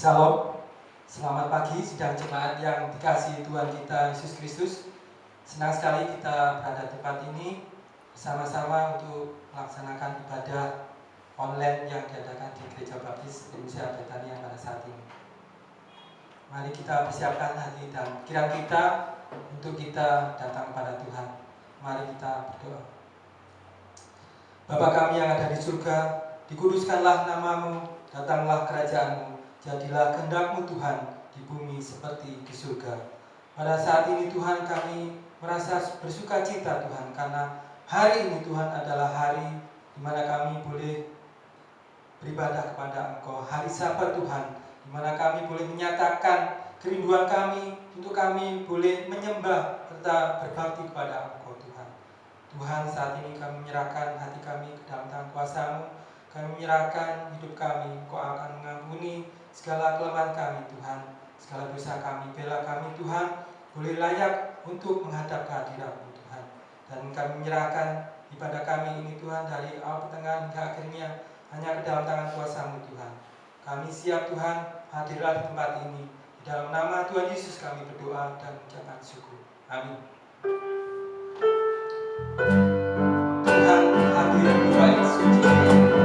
Shalom, selamat pagi sidang jemaat yang dikasihi Tuhan kita Yesus Kristus. Senang sekali kita berada di tempat ini bersama-sama untuk melaksanakan ibadah online yang diadakan di Gereja Baptis Indonesia Betania pada saat ini. Mari kita persiapkan hati dan pikiran kita untuk kita datang kepada Tuhan. Mari kita berdoa. Bapa kami yang ada di surga, dikuduskanlah namamu, datanglah kerajaan-Mu. Jadilah kehendak-Mu Tuhan di bumi seperti di surga. Pada saat ini Tuhan kami merasa bersuka cita Tuhan, karena hari ini Tuhan adalah hari di mana kami boleh beribadah kepada Engkau. Hari Sabat Tuhan, di mana kami boleh menyatakan kerinduan kami untuk kami boleh menyembah serta berbakti kepada Engkau Tuhan. Tuhan, saat ini kami menyerahkan hati kami ke dalam tangan kuasa-Mu. Kami menyerahkan hidup kami, Engkau akan mengampuni segala kelemahan kami Tuhan, segala dosa kami, bela kami Tuhan, boleh layak untuk menghadap kehadirat-Mu Tuhan. Dan kami menyerahkan ibadah kami ini Tuhan, dari awal pertengahan hingga akhirnya hanya ke dalam tangan kuasa-Mu Tuhan. Kami siap Tuhan, hadirlah di tempat ini. Di dalam nama Tuhan Yesus kami berdoa dan mengucapkan syukur. Amin. Tuhan hadir di bait suci. Kami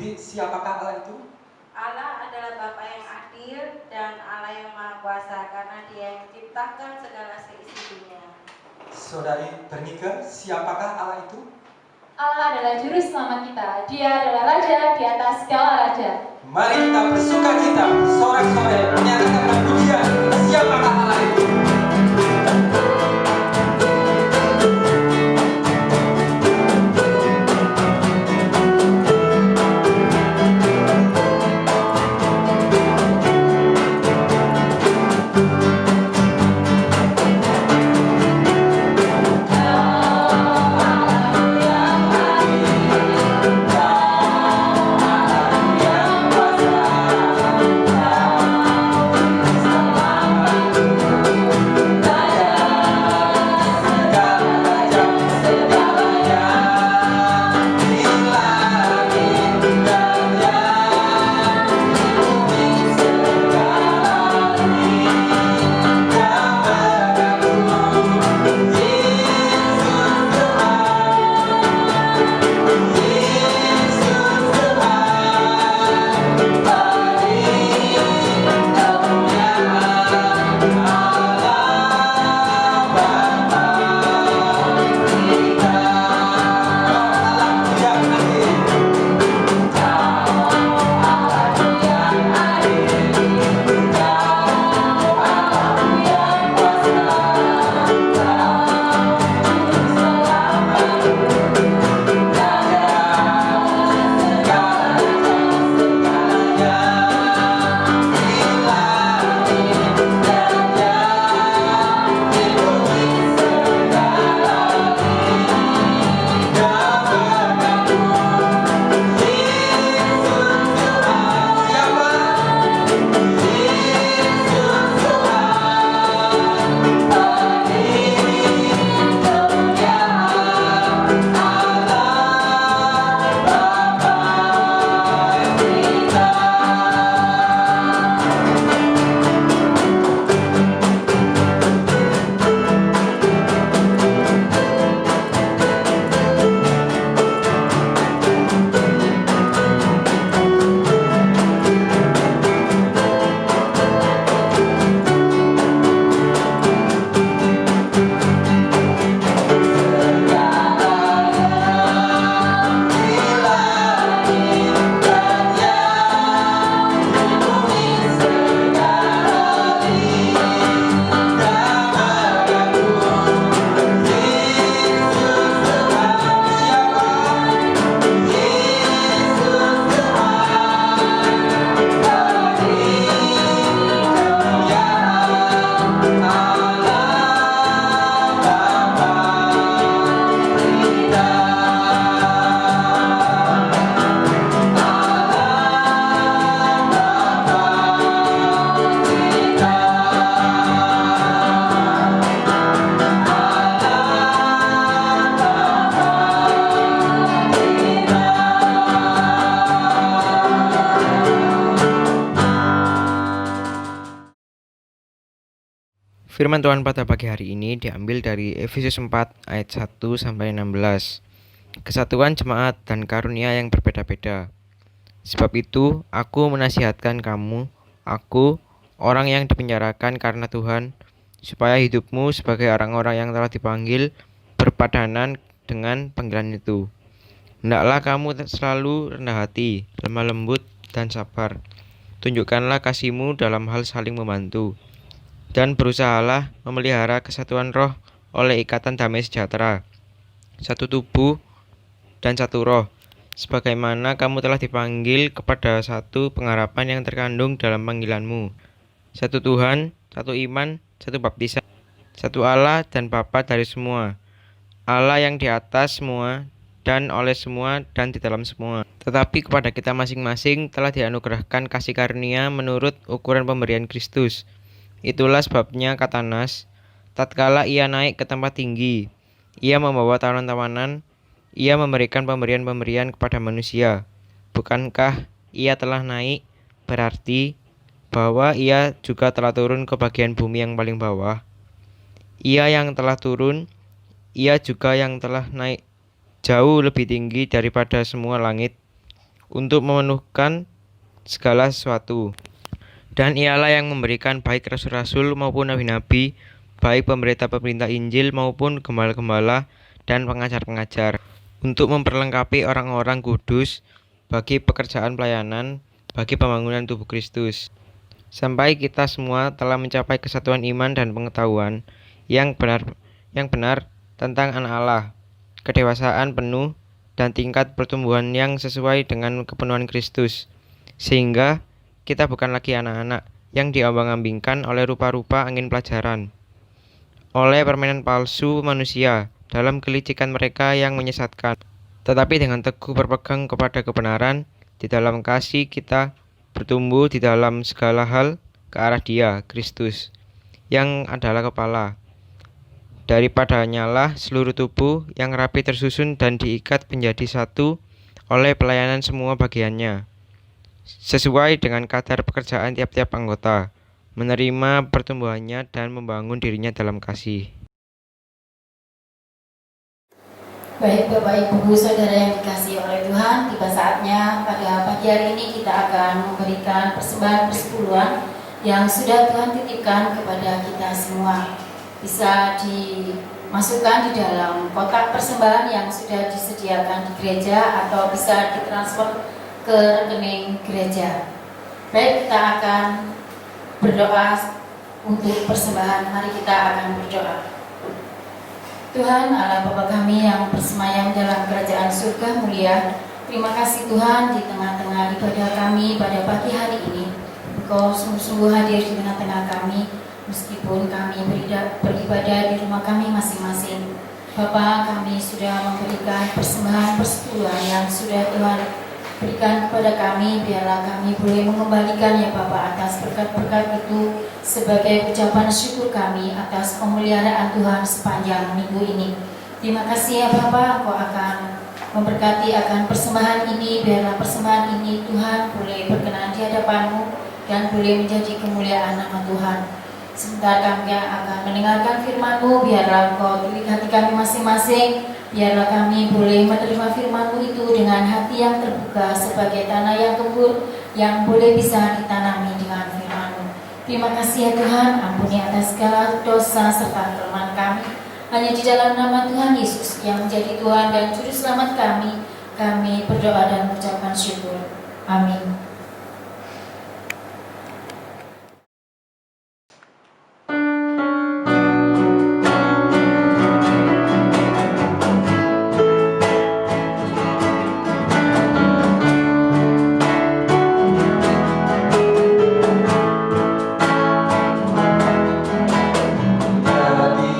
sendiri, siapakah Allah itu? Allah adalah Bapa yang adil dan Allah yang Maha Kuasa karena Dia yang menciptakan segala seisi dunia. Saudari Bernike, siapakah Allah itu? Allah adalah juru selamat kita. Dia adalah Raja di atas segala raja. Mari kita bersukacita sore-sore menyatakan pujian, siapakah Allah itu? Firman Tuhan pada pagi hari ini diambil dari Efesus 4 ayat 1 sampai 16. Kesatuan jemaat dan karunia yang berbeda-beda. Sebab itu, aku menasihatkan kamu, aku, orang yang dipenjarakan karena Tuhan, supaya hidupmu sebagai orang-orang yang telah dipanggil berpadanan dengan panggilan itu. Hendaklah kamu selalu rendah hati, lemah lembut, dan sabar. Tunjukkanlah kasihmu dalam hal saling membantu. Dan berusahalah memelihara kesatuan roh oleh ikatan damai sejahtera, satu tubuh dan satu roh, sebagaimana kamu telah dipanggil kepada satu pengharapan yang terkandung dalam panggilanmu, satu Tuhan, satu iman, satu baptisan, satu Allah dan Bapa dari semua, Allah yang di atas semua dan oleh semua dan di dalam semua. Tetapi kepada kita masing-masing telah dianugerahkan kasih karunia menurut ukuran pemberian Kristus. Itulah sebabnya kata Nas, tatkala ia naik ke tempat tinggi, ia membawa tawanan-tawanan, ia memberikan pemberian-pemberian kepada manusia. Bukankah ia telah naik, berarti bahwa ia juga telah turun ke bagian bumi yang paling bawah. Ia yang telah turun, ia juga yang telah naik jauh lebih tinggi daripada semua langit, untuk memenuhkan segala sesuatu. Dan ialah yang memberikan baik rasul-rasul maupun nabi-nabi, baik pemerintah Injil maupun gembala-gembala dan pengajar-pengajar, untuk memperlengkapi orang-orang kudus bagi pekerjaan pelayanan, bagi pembangunan tubuh Kristus, sampai kita semua telah mencapai kesatuan iman dan pengetahuan yang benar tentang Anak Allah, kedewasaan penuh dan tingkat pertumbuhan yang sesuai dengan kepenuhan Kristus, sehingga kita bukan lagi anak-anak yang diombang-ambingkan oleh rupa-rupa angin pelajaran, oleh permainan palsu manusia dalam kelicikan mereka yang menyesatkan, tetapi dengan teguh berpegang kepada kebenaran, di dalam kasih kita bertumbuh di dalam segala hal ke arah Dia, Kristus, yang adalah kepala. Daripadanyalah seluruh tubuh yang rapi tersusun dan diikat menjadi satu oleh pelayanan semua bagiannya, sesuai dengan kadar pekerjaan tiap-tiap anggota, menerima pertumbuhannya dan membangun dirinya dalam kasih. Baik Bapak Ibu Saudara yang dikasihi oleh Tuhan, tiba saatnya pada pagi hari ini kita akan memberikan persembahan persepuluhan yang sudah Tuhan titipkan kepada kita semua. Bisa dimasukkan di dalam kotak persembahan yang sudah disediakan di gereja atau bisa ditransfer ke rekening gereja. Baik, kita akan berdoa untuk persembahan. Mari kita akan berdoa. Tuhan Allah Bapa kami yang bersemayam dalam kerajaan surga mulia, terima kasih Tuhan di tengah-tengah ibadah kami pada pagi hari ini. Engkau sungguh-sungguh hadir di tengah-tengah kami, meskipun kami beribadah di rumah kami masing-masing. Bapa, kami sudah memberikan persembahan persepuluhan yang sudah Tuhan berikan kepada kami, biarlah kami boleh mengembalikan ya Bapa atas berkat-berkat itu sebagai ucapan syukur kami atas pemeliharaan Tuhan sepanjang minggu ini. Terima kasih ya Bapa, Engkau akan memberkati akan persembahan ini, biarlah persembahan ini Tuhan boleh berkenan di hadapan-Mu dan boleh menjadi kemuliaan nama Tuhan. Sebentar kami akan mendengarkan firman-Mu, biarlah Engkau tulis hati kami masing-masing. Biarlah kami boleh menerima firman-Mu itu dengan hati yang terbuka sebagai tanah yang gembur yang boleh bisa ditanami dengan firman-Mu. Terima kasih ya Tuhan, ampuni atas segala dosa serta kelemahan kami. Hanya di dalam nama Tuhan Yesus yang menjadi Tuhan dan Juru Selamat kami berdoa dan mengucapkan syukur. Amin. Berharap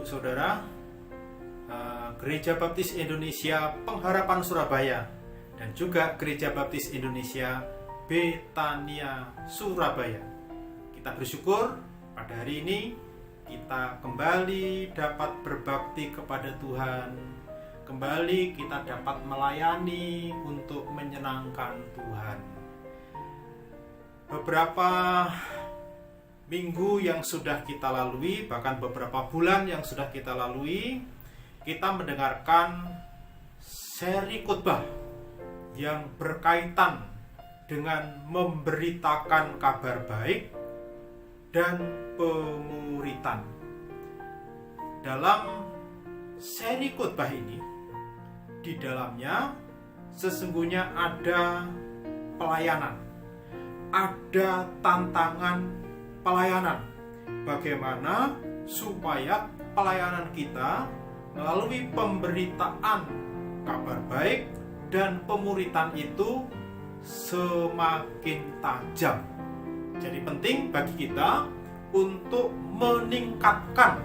Saudara, Gereja Baptis Indonesia Pengharapan Surabaya dan juga Gereja Baptis Indonesia Betania Surabaya. Kita bersyukur pada hari ini kita kembali dapat berbakti kepada Tuhan. Kembali kita dapat melayani untuk menyenangkan Tuhan. Beberapa minggu yang sudah kita lalui, bahkan beberapa bulan yang sudah kita lalui, kita mendengarkan seri khotbah yang berkaitan dengan memberitakan kabar baik dan pemuritan. Dalam seri khotbah ini, di dalamnya sesungguhnya ada pelayanan, ada tantangan pelayanan. Bagaimana supaya pelayanan kita melalui pemberitaan kabar baik dan pemuritan itu semakin tajam. Jadi penting bagi kita untuk meningkatkan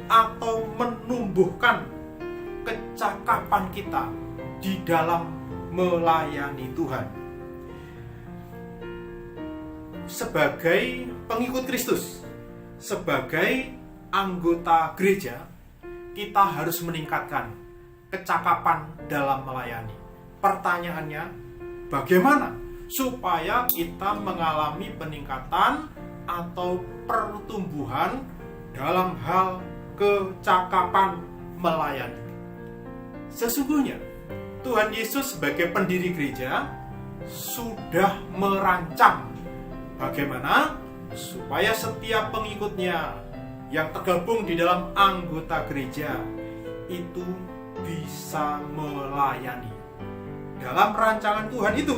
atau menumbuhkan kecakapan kita di dalam melayani Tuhan. Sebagai pengikut Kristus, sebagai anggota gereja, kita harus meningkatkan kecakapan dalam melayani. Pertanyaannya, bagaimana supaya kita mengalami peningkatan atau pertumbuhan dalam hal kecakapan melayani? Sesungguhnya Tuhan Yesus sebagai pendiri gereja sudah merancang bagaimana supaya setiap pengikutnya yang tergabung di dalam anggota gereja itu bisa melayani. Dalam rancangan Tuhan itu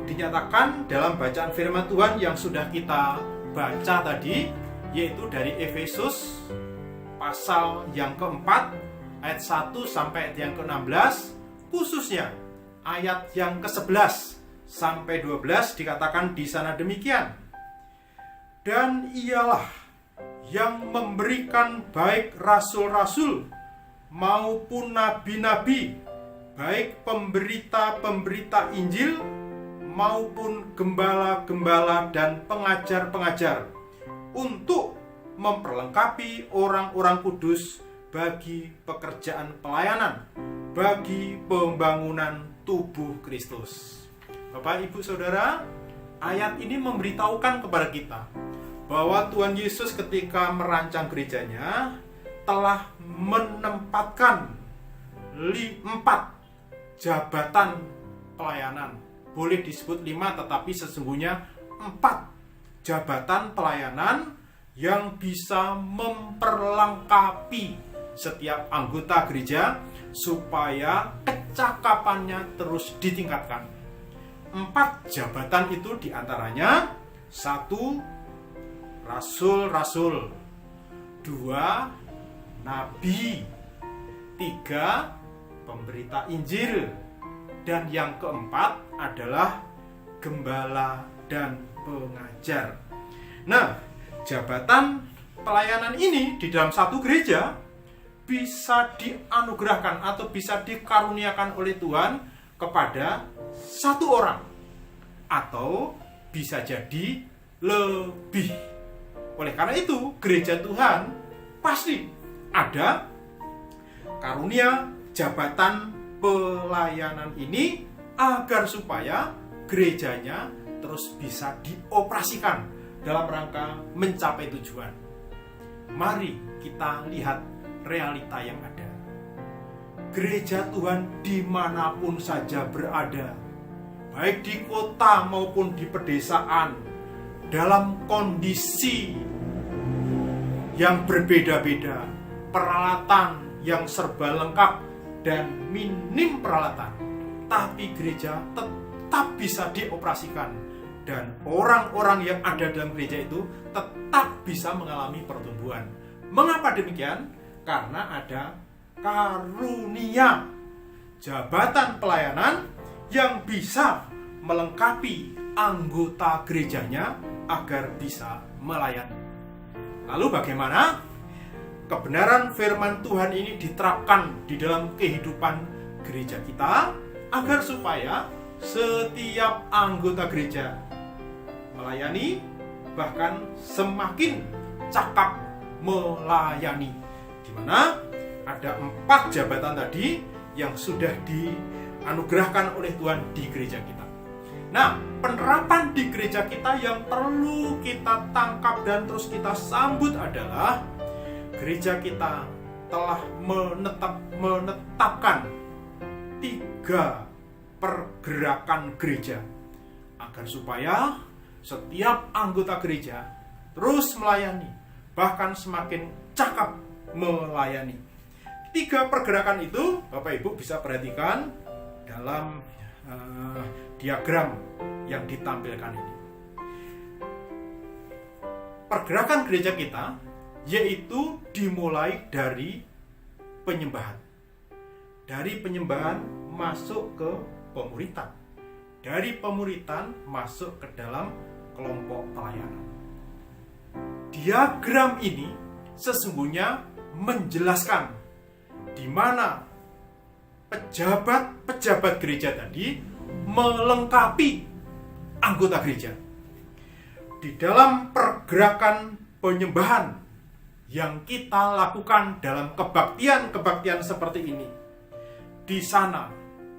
dinyatakan dalam bacaan firman Tuhan yang sudah kita baca tadi, yaitu dari Efesus pasal yang keempat ayat 1 sampai ayat yang ke-16, khususnya ayat yang ke-11 sampai 12 dikatakan di sana demikian. Dan ialah yang memberikan baik rasul-rasul maupun nabi-nabi, baik pemberita-pemberita Injil maupun gembala-gembala dan pengajar-pengajar, untuk memperlengkapi orang-orang kudus bagi pekerjaan pelayanan, bagi pembangunan tubuh Kristus. Bapak, Ibu, Saudara, ayat ini memberitahukan kepada kita bahwa Tuhan Yesus ketika merancang gerejanya telah menempatkan 4 jabatan pelayanan. Boleh disebut 5, tetapi sesungguhnya 4 jabatan pelayanan yang bisa memperlengkapi setiap anggota gereja supaya kecakapannya terus ditingkatkan. 4 jabatan itu diantaranya: 1. Rasul-rasul, 2. Nabi, 3. Pemberita Injil, dan yang keempat adalah gembala dan pengajar. Nah, jabatan pelayanan ini di dalam satu gereja bisa dianugerahkan atau bisa dikaruniakan oleh Tuhan kepada satu orang, atau bisa jadi lebih. Oleh karena itu, gereja Tuhan pasti ada karunia jabatan pelayanan ini agar supaya gerejanya terus bisa dioperasikan dalam rangka mencapai tujuan. Mari kita lihat realita yang ada. Gereja Tuhan dimanapun saja berada, baik di kota maupun di pedesaan, dalam kondisi yang berbeda-beda, peralatan yang serba lengkap dan minim peralatan, tapi gereja tetap bisa dioperasikan dan orang-orang yang ada dalam gereja itu tetap bisa mengalami pertumbuhan. Mengapa demikian? Karena ada karunia jabatan pelayanan yang bisa melengkapi anggota gerejanya agar bisa melayani. Lalu bagaimana? kebenaran firman Tuhan ini diterapkan di dalam kehidupan gereja kita, agar supaya setiap anggota gereja melayani, bahkan semakin cakap melayani, di mana ada 4 jabatan tadi yang sudah dianugerahkan oleh Tuhan di gereja kita. Nah, penerapan di gereja kita yang perlu kita tangkap dan terus kita sambut adalah gereja kita telah menetapkan 3 pergerakan gereja, agar supaya setiap anggota gereja terus melayani, bahkan semakin cakap melayani. 3 pergerakan itu Bapak Ibu bisa perhatikan dalam diagram yang ditampilkan ini. Pergerakan gereja kita yaitu dimulai dari penyembahan. Dari penyembahan masuk ke pemuritan. Dari pemuritan masuk ke dalam kelompok pelayanan. Diagram ini sesungguhnya menjelaskan di mana pejabat-pejabat gereja tadi melengkapi anggota gereja. Di dalam pergerakan penyembahan yang kita lakukan dalam kebaktian-kebaktian seperti ini, di sana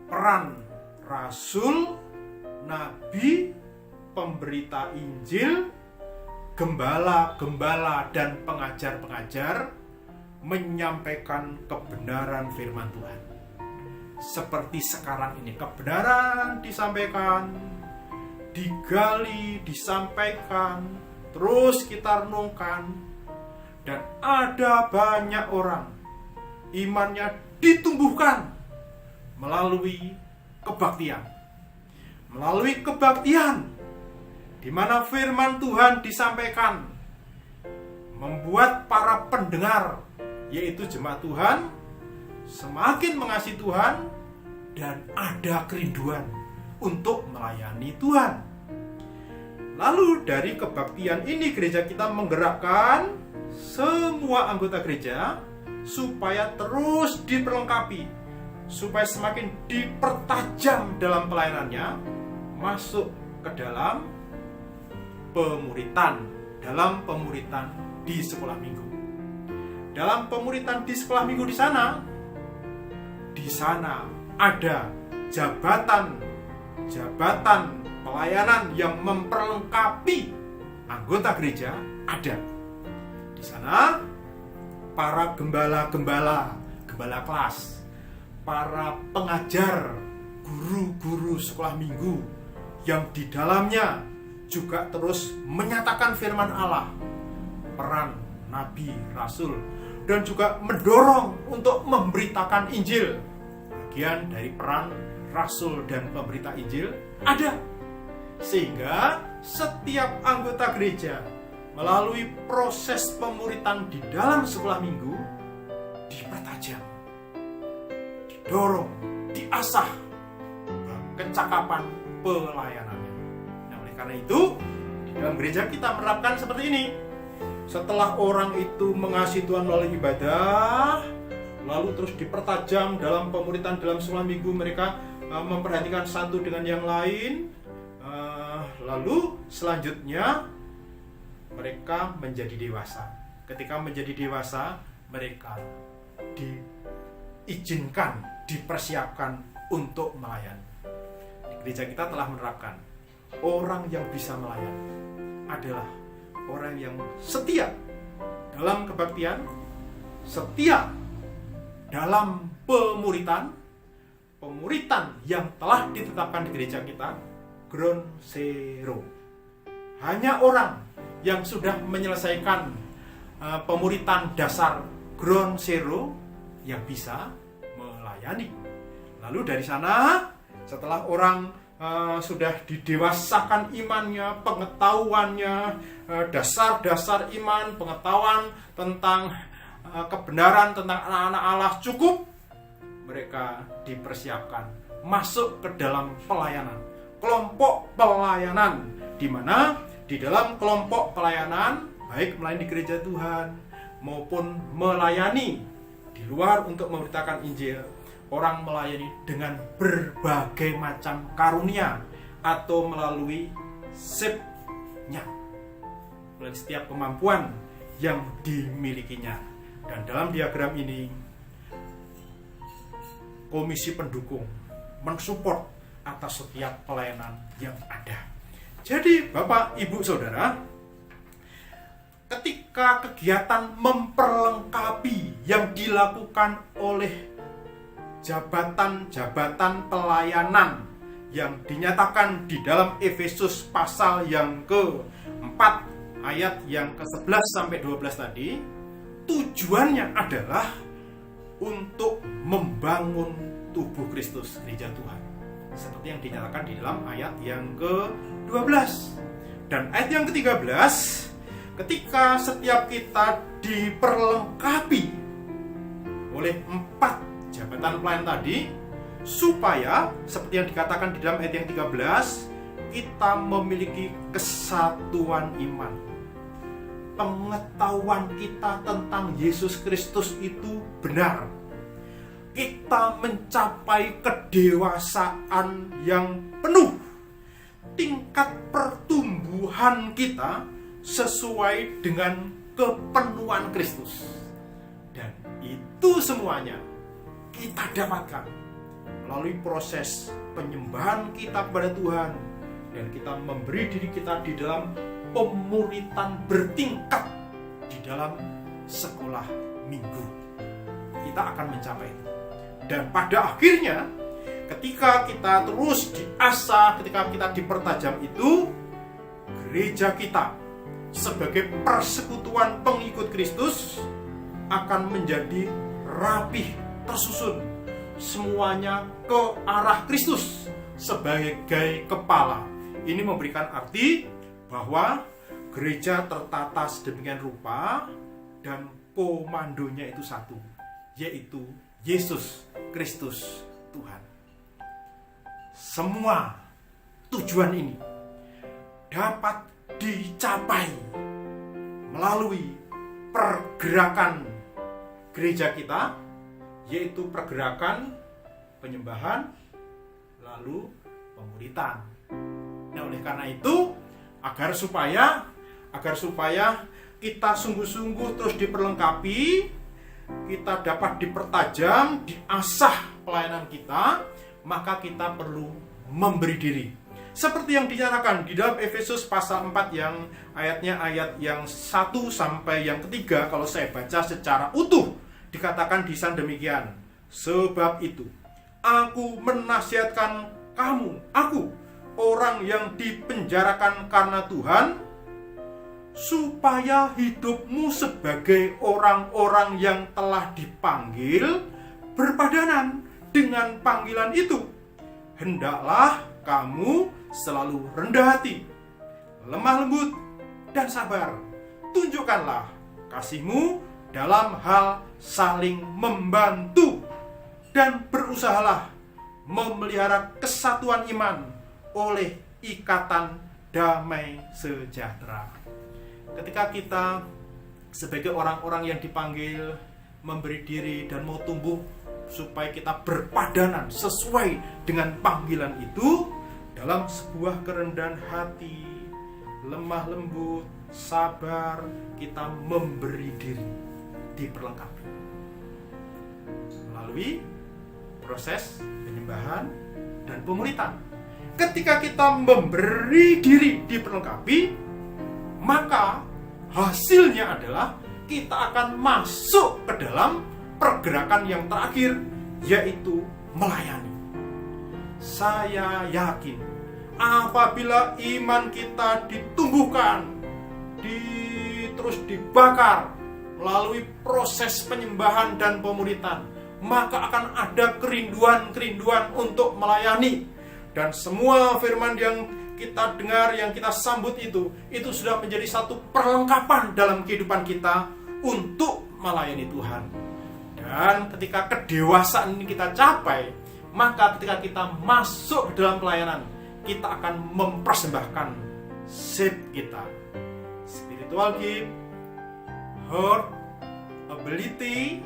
peran rasul, nabi, pemberita Injil, gembala-gembala dan pengajar-pengajar menyampaikan kebenaran firman Tuhan. Seperti sekarang ini, kebenaran disampaikan, digali, disampaikan, terus kita renungkan, dan ada banyak orang imannya ditumbuhkan melalui kebaktian. Melalui kebaktian di mana firman Tuhan disampaikan, membuat para pendengar, yaitu jemaat Tuhan, semakin mengasihi Tuhan dan ada kerinduan untuk melayani Tuhan. Lalu dari kebaktian ini gereja kita menggerakkan semua anggota gereja supaya terus diperlengkapi, supaya semakin dipertajam dalam pelayanannya, masuk ke dalam pemuritan, di sekolah minggu. Dalam pemuritan di sekolah minggu di sana ada jabatan pelayanan yang memperlengkapi anggota gereja ada. Di sana para gembala kelas, para pengajar, guru-guru sekolah minggu yang di dalamnya juga terus menyatakan firman Allah, peran nabi, rasul, dan juga mendorong untuk memberitakan Injil. Bagian dari peran rasul dan pemberita Injil ada. Sehingga setiap anggota gereja melalui proses pemuritan di dalam sekolah minggu dipertajam, didorong, diasah kecakapan pelayanannya. Nah, oleh karena itu di dalam gereja kita menerapkan seperti ini. Setelah orang itu mengasihi Tuhan melalui ibadah, lalu terus dipertajam dalam pemuritan dalam sekolah minggu, mereka memperhatikan satu dengan yang lain. Lalu selanjutnya mereka menjadi dewasa. Ketika menjadi dewasa, mereka diizinkan, dipersiapkan untuk melayani. Di gereja kita telah menerapkan orang yang bisa melayani adalah orang yang setia dalam kebaktian, setia dalam pemuritan yang telah ditetapkan di gereja kita, ground zero. Hanya orang yang sudah menyelesaikan pemuritan dasar ground zero yang bisa melayani. Lalu dari sana, setelah orang sudah didewasakan imannya, pengetahuannya, dasar-dasar iman, pengetahuan tentang kebenaran tentang anak-anak Allah cukup, mereka dipersiapkan masuk ke dalam pelayanan, kelompok pelayanan, di mana di dalam kelompok pelayanan, baik melayani di gereja Tuhan, maupun melayani di luar untuk memberitakan Injil, orang melayani dengan berbagai macam karunia atau melalui sipnya, melalui setiap kemampuan yang dimilikinya. Dan dalam diagram ini, komisi pendukung mensupport atas setiap pelayanan yang ada. Jadi Bapak, Ibu, Saudara, ketika kegiatan memperlengkapi yang dilakukan oleh jabatan-jabatan pelayanan yang dinyatakan di dalam Efesus pasal yang ke-4 ayat yang ke-11 sampai 12 tadi, tujuannya adalah untuk membangun tubuh Kristus, gereja Tuhan, seperti yang dinyatakan di dalam ayat yang ke-12. Dan ayat yang ke-13, ketika setiap kita diperlengkapi oleh 4 jabatan pelayan tadi, supaya seperti yang dikatakan di dalam ayat yang 13, kita memiliki kesatuan iman. Pengetahuan kita tentang Yesus Kristus itu benar. Kita mencapai kedewasaan yang penuh. Tingkat pertumbuhan kita sesuai dengan kepenuhan Kristus. Dan itu semuanya kita dapatkan melalui proses penyembahan kita kepada Tuhan, dan kita memberi diri kita di dalam pemuritan bertingkat di dalam sekolah minggu. Kita akan mencapai itu. Dan pada akhirnya, ketika kita terus diasah, ketika kita dipertajam itu, gereja kita sebagai persekutuan pengikut Kristus akan menjadi rapih, tersusun, semuanya ke arah Kristus sebagai kepala. Ini memberikan arti bahwa gereja tertata sedemikian rupa dan komandonya itu satu, yaitu Yesus Kristus Tuhan. Semua tujuan ini dapat dicapai melalui pergerakan gereja kita, yaitu pergerakan penyembahan lalu pemuritan. Nah, oleh karena itu, agar supaya kita sungguh-sungguh terus diperlengkapi, kita dapat dipertajam, diasah pelayanan kita, maka kita perlu memberi diri. Seperti yang dinyatakan di dalam Efesus pasal 4 yang ayatnya ayat yang 1 sampai yang ketiga, kalau saya baca secara utuh, dikatakan di sana demikian. Sebab itu, aku menasihatkan kamu, aku, orang yang dipenjarakan karena Tuhan, supaya hidupmu sebagai orang-orang yang telah dipanggil berpadanan dengan panggilan itu. Hendaklah kamu selalu rendah hati, lemah lembut, dan sabar. Tunjukkanlah kasihmu dalam hal saling membantu, dan berusahalah memelihara kesatuan iman oleh ikatan damai sejahtera. Ketika kita sebagai orang-orang yang dipanggil memberi diri dan mau tumbuh supaya kita berpadanan sesuai dengan panggilan itu, dalam sebuah kerendahan hati, lemah lembut, sabar, kita memberi diri, diperlengkapi melalui proses penyembahan dan pemuritan. Ketika kita memberi diri diperlengkapi, maka hasilnya adalah kita akan masuk ke dalam pergerakan yang terakhir, yaitu melayani. Saya yakin apabila iman kita ditumbuhkan, terus dibakar melalui proses penyembahan dan pemuritan, maka akan ada kerinduan-kerinduan untuk melayani. Dan semua firman yang kita dengar, yang kita sambut itu sudah menjadi satu perlengkapan dalam kehidupan kita untuk melayani Tuhan. Dan ketika kedewasaan ini kita capai, maka ketika kita masuk dalam pelayanan, kita akan mempersembahkan gift kita, spiritual gift, heart, ability,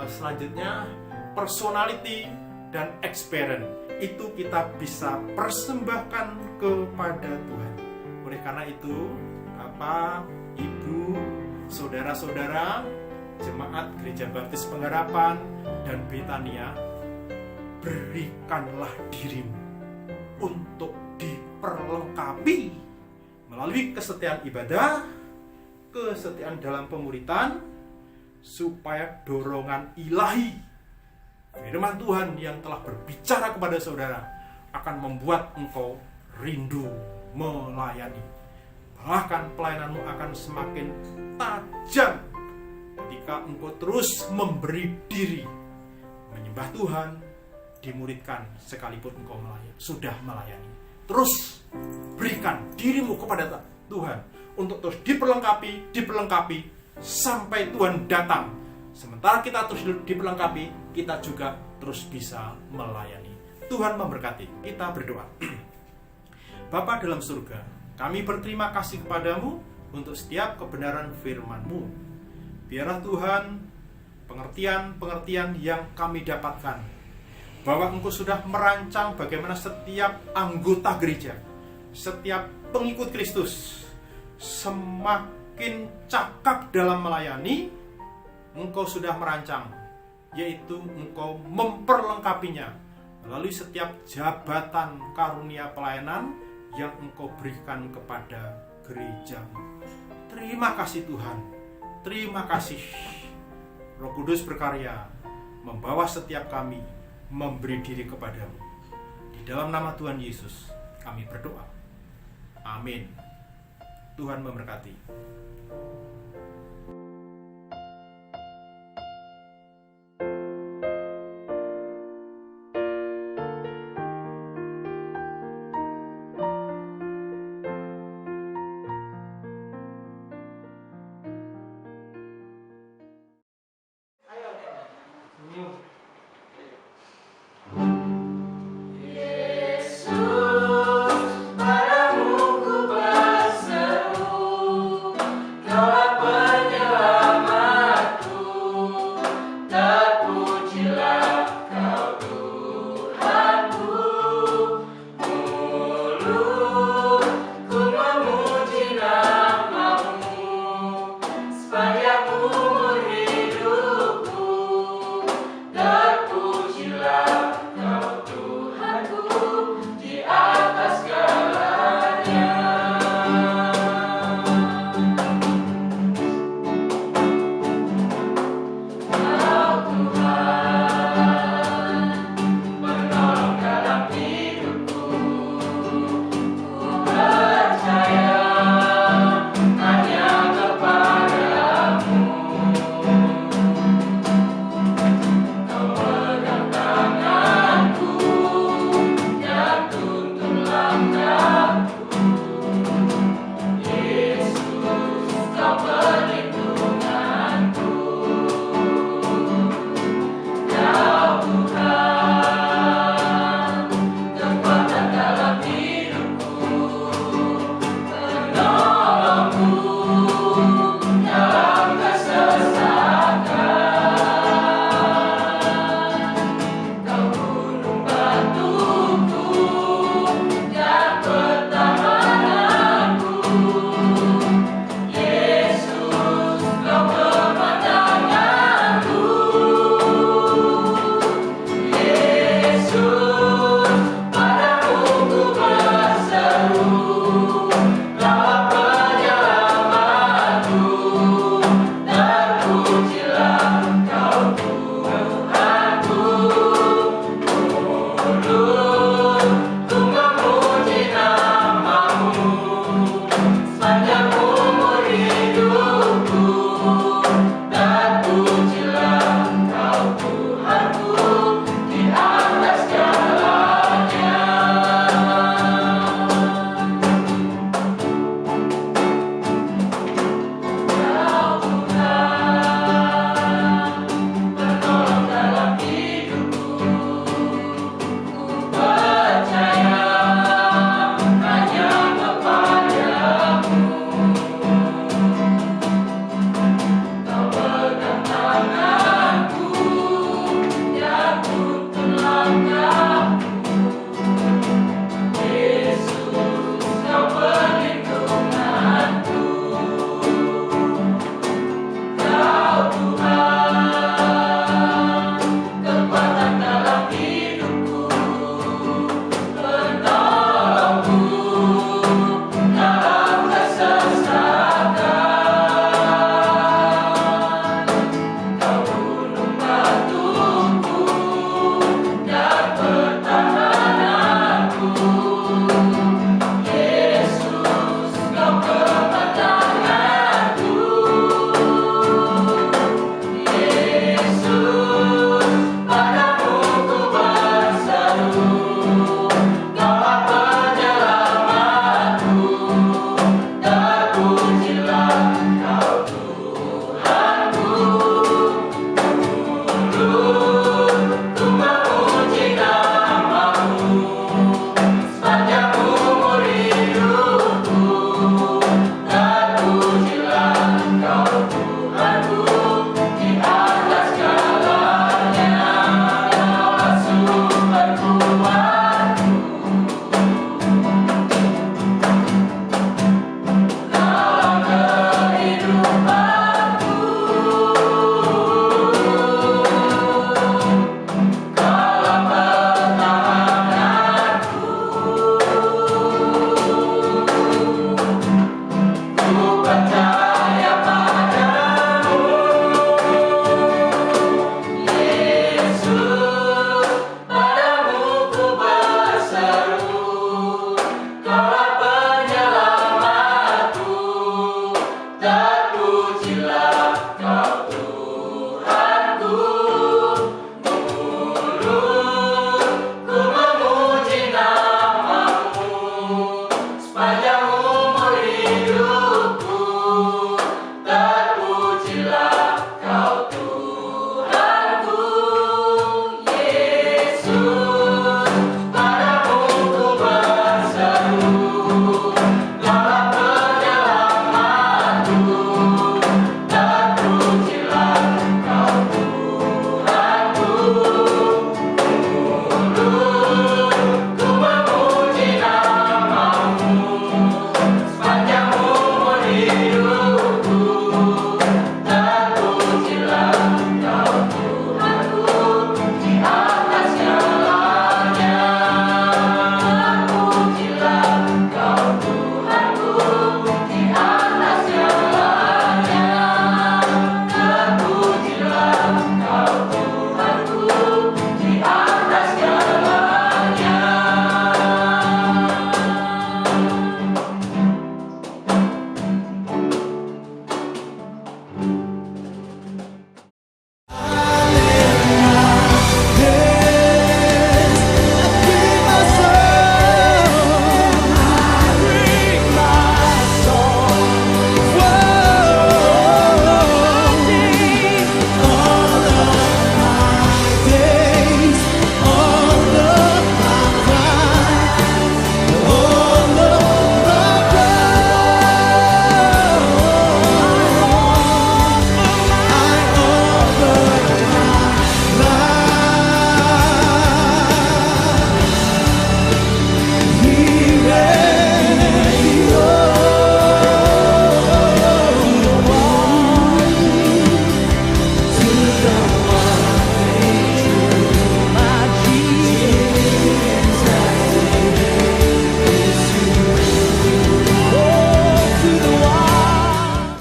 selanjutnya personality dan experience. Itu kita bisa persembahkan kepada Tuhan. Oleh karena itu, Bapak, Ibu, saudara-saudara, jemaat Gereja Baptis Pengharapan dan Betania, berikanlah dirimu untuk diperlengkapi melalui kesetiaan ibadah, kesetiaan dalam pemuritan, supaya dorongan ilahi firman Tuhan yang telah berbicara kepada saudara akan membuat engkau rindu melayani. Bahkan pelayananmu akan semakin tajam ketika engkau terus memberi diri menyembah Tuhan, dimuridkan sekalipun engkau sudah melayani. Terus berikan dirimu kepada Tuhan untuk terus diperlengkapi sampai Tuhan datang. Sementara kita terus diperlengkapi, kita juga terus bisa melayani. Tuhan memberkati. Kita berdoa. Bapa dalam surga, kami berterima kasih kepadamu untuk setiap kebenaran firman-Mu. Biarlah Tuhan, pengertian-pengertian yang kami dapatkan, bahwa Engkau sudah merancang bagaimana setiap anggota gereja, setiap pengikut Kristus semakin cakap dalam melayani. Engkau sudah merancang, yaitu Engkau memperlengkapinya melalui setiap jabatan karunia pelayanan yang Engkau berikan kepada gereja-Mu. Terima kasih Tuhan, terima kasih. Roh Kudus berkarya, membawa setiap kami memberi diri kepadamu. Di dalam nama Tuhan Yesus kami berdoa. Amin. Tuhan memberkati.